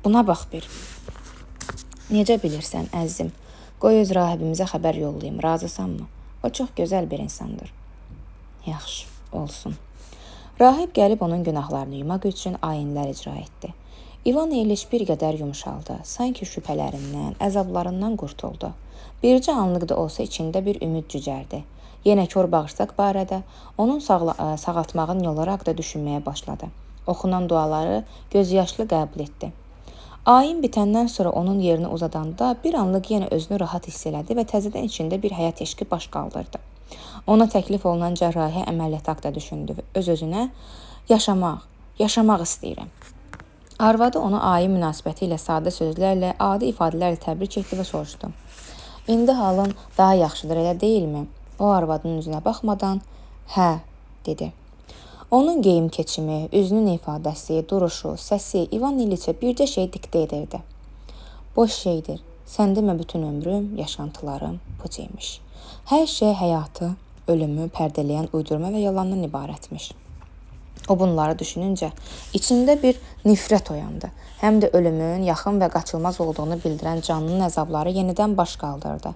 Buna bax bir. Necə bilirsən, əzizim? Qoy öz rahibimizə xəbər yollayım, razısanmı? O çox gözəl bir insandır. Yaxşı, olsun. Rahib gəlib onun günahlarını yumaq üçün ayinlər icra etdi. İvan İliç bir qədər yumşaldı, sanki şübhələrindən, əzablarından qurtuldu. Bircə anlıq da olsa içində bir ümid cücərdi. Yenə kör bağırsaq barədə onun sağaltmağın yolları haqqında düşünməyə başladı. Oxunan duaları gözyaşlı qəbul etdi. Ayin bitəndən sonra onun yerini uzadanda bir anlıq yenə özünü rahat hiss elədi və təzədən içində bir həyat eşqi baş qaldırdı. Ona təklif olunan cərrahi əməliyyat haqqında düşündü və öz-özünə yaşamaq istəyirəm. Arvadı onu ayin münasibəti ilə sadə sözlərlə, adi ifadələrlə təbrik etdi və soruşdu. İndi halın daha yaxşıdır, elə deyilmi? O arvadının üzünə baxmadan, hə, dedi. Onun geyim keçimi, üzünün ifadəsi, duruşu, səsi İvan İliçə bircə şey diktə edirdi. Boş şeydir, sən demə bütün ömrüm, yaşantılarım puç imiş. Hər şey həyatı, ölümü pərdələyən uydurma və yalandan ibarətmiş. O bunları düşününcə içində bir nifrət oyandı. Həm də ölümün yaxın və qaçılmaz olduğunu bildirən canının əzabları yenidən baş qaldırdı.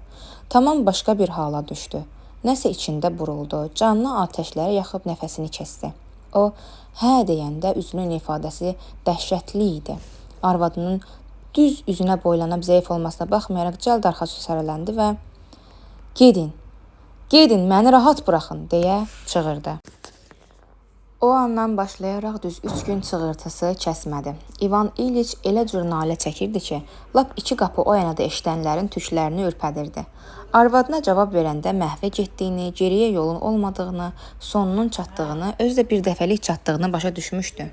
Tamam başqa bir hala düşdü. Nəsə içində buruldu, canlı atəşlərə yaxıb nəfəsini kəsdi. O, hə deyəndə üzünün ifadəsi dəhşətli idi. Arvadının düz üzünə boylanıb zəif olmasına baxmayaraq cəld arxası sərələndi və gedin, məni rahat buraxın, deyə çığırdı. O andan başlayaraq düz 3 gün çığırtısı kəsmədi. İvan İliç elə cür nalə çəkirdi ki, lap 2 qapı o yana da eşidənlərin tüklərini ürpədirdi. Arvadına cavab verəndə məhvə getdiyini, geriyə yolun olmadığını, sonunun çatdığını, özü də bir dəfəlik çatdığını başa düşmüşdü.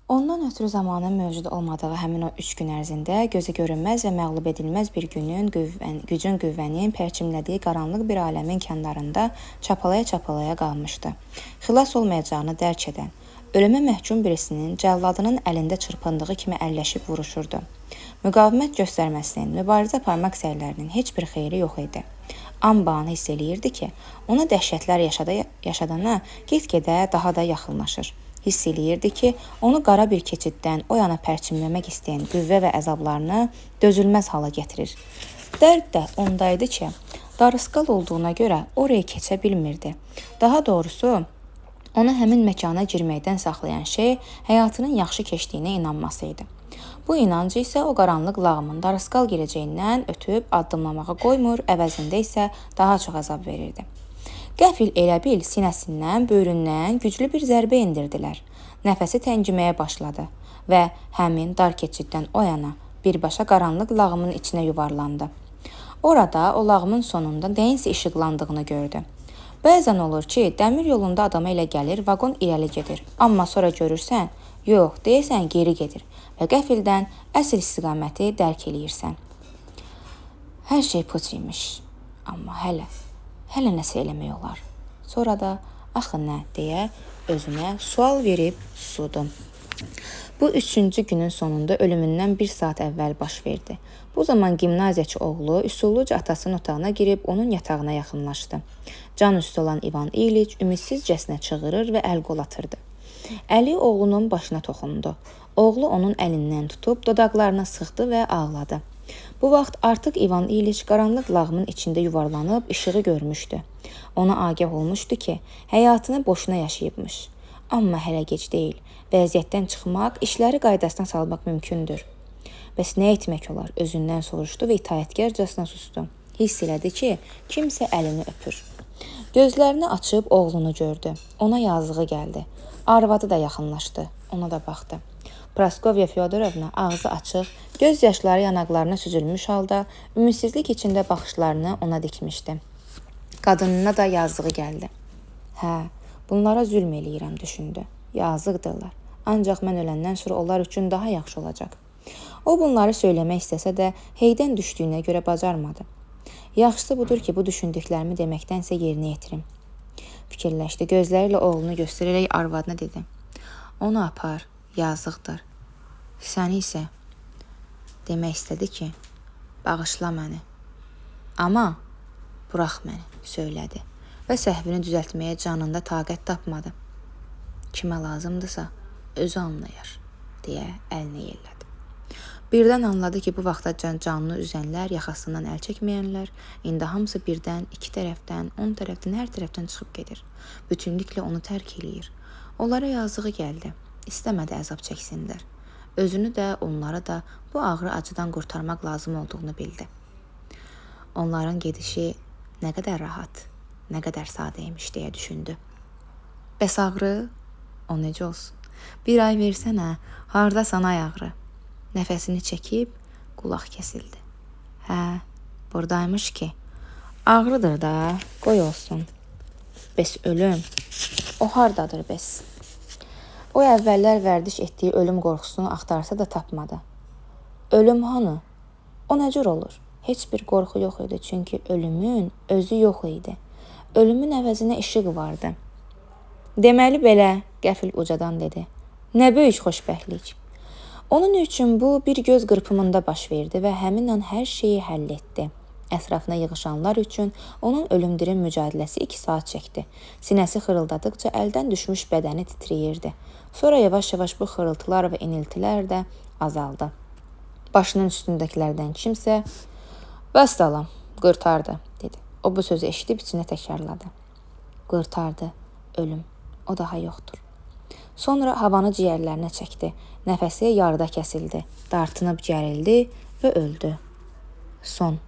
Ondan ötürü zamanın mövcud olmadığı həmin o 3 gün ərzində gözə görünməz və məğlub edilməz bir gücün qüvvənin pərçimlədiyi qaranlıq bir aləmin kənarında çapalaya-çapalaya qalmışdı. Xilas olmayacağını dərk edən, ölümə məhkum birisinin cəlladının əlində çırpındığı kimi əlləşib vuruşurdu. Müqavimət göstərməsinin, mübarizə aparmaq səylərinin heç bir xeyri yox idi. Ambanı hiss eləyirdi ki, ona dəhşətlər yaşadana get-gedə daha da yaxınlaşır. Hiss eləyirdi ki, onu qara bir keçiddən o yana pərçimləmək istəyən qüvvə və əzablarını dözülməz hala gətirir. Dərd də ondaydı ki, darısqal olduğuna görə oraya keçə bilmirdi. Daha doğrusu, onu həmin məkana girməkdən saxlayan şey həyatının yaxşı keçdiyinə inanması idi. Bu inancı isə o qaranlıq lağımın darısqal girəcəyindən ötüb addımlamağa qoymur, əvəzində isə daha çox əzab verirdi. Qəfil elə bil sinəsindən, böyründən güclü bir zərbə indirdilər. Nəfəsi təngiməyə başladı və həmin dar keçiddən o yana birbaşa qaranlıq lağımın içinə yuvarlandı. Orada o lağımın sonunda nəyinsə işıqlandığını gördü. Bəzən olur ki, dəmir yolunda adama elə gəlir, vaqon irəli gedir. Amma sonra görürsən, yox, deyəsən geri gedir və qəfildən əsl istiqaməti dərk eləyirsən. Hər şey puç imiş, amma hələ nəsə eləmək olar. Sonra da, axı nə, deyə özünə sual verib susudu. Bu 3-cü günün sonunda ölümündən 1 saat əvvəl baş verdi. Bu zaman gimnaziyaçı oğlu üsulluca atasının otağına girib onun yatağına yaxınlaşdı. Can üstü olan İvan İliç ümidsizcəsinə çığırır və əl-qol atırdı. Əli oğlunun başına toxundu. Oğlu onun əlindən tutub dodaqlarına sıxdı və ağladı. Bu vaxt artıq İvan İliç qaranlıq lağımın içində yuvarlanıb işığı görmüşdü. Ona agah olmuşdu ki, həyatını boşuna yaşayıbmış. Amma hələ gec deyil. Vəziyyətdən çıxmaq, işləri qaydasına salmaq mümkündür. Bəs nə etmək olar? Özündən soruşdu və itaətkərcəsinə susdu. Hiss elədi ki, kimsə əlini öpür. Gözlərini açıb oğlunu gördü. Ona yazığı gəldi. Arvadı da yaxınlaşdı. Ona da baxdı. Praskovya Fyodorovna ağzı açıq, göz yaşları yanaqlarına süzülmüş halda, ümidsizlik içində baxışlarını ona dikmişdi. Qadınına da yazığı gəldi. Hə, bunlara zülm eləyirəm, düşündü. Yazıqdırlar. Ancaq mən öləndən sonra onlar üçün daha yaxşı olacaq. O bunları söyləmək istəsə də heydən düşdüyünə görə bacarmadı. Yaxşısı budur ki, bu düşündüklərimi deməkdənsə yerinə yetirim. Fikirləşdi, gözləri ilə oğlunu göstərərək arvadına dedi. Onu apar, yazıqdır. Səni isə demək istədi ki, bağışla məni. Amma burax məni, söylədi və səhvini düzəltməyə canında taqət tapmadı. Kimə lazımdırsa, özü anlayar, deyə əlini yellədi. Birdən anladı ki, bu vaxta canını üzənlər, yaxasından əl çəkməyənlər, indi hamısı birdən, 2 tərəfdən, 10 tərəfdən, hər tərəfdən çıxıb gedir. Bütünlüklə onu tərk eləyir. Onlara yazığı gəldi. İstəmədi əzab çəksinlər. Özünü də, onları da bu ağrı acıdan qurtarmaq lazım olduğunu bildi. Onların gedişi nə qədər rahat, nə qədər sadə imiş deyə düşündü. Bəs ağrı? O necə olsun? 1 ay versənə, hardasan ay ağrı? Nəfəsini çəkib, qulaq kəsildi. Hə, buradaymış ki, ağrıdır da, qoy olsun. Bəs ölüm, o hardadır bəs? O əvvəllər vərdiş etdiyi ölüm qorxusunu axtarsa da tapmadı. Ölüm hanı? O nə cür olur? Heç bir qorxu yox idi, çünki ölümün özü yox idi. Ölümün əvəzinə işıq vardı. Deməli belə, qəfil ucadan dedi. Nə böyük xoşbəxtlik. Onun üçün bu bir göz qırpımında baş verdi və həmin an hər şeyi həll etdi. Ətrafına yığışanlar üçün onun ölümdirim mücadiləsi 2 saat çəkdi. Sinəsi xırıldadıqca əldən düşmüş bədəni titrəyirdi. Sonra yavaş-yavaş bu xırıltılar və iniltilər də azaldı. Başının üstündəkilərdən kimsə, "Vəssalam, qurtardı," dedi. O bu sözü eşidib içinə təkrarladı. Qurtardı, ölüm, o daha yoxdur. Sonra havanı ciyərlərinə çəkdi. Nəfəsi yarıda kəsildi. Dartınıb gərildi və öldü. Son.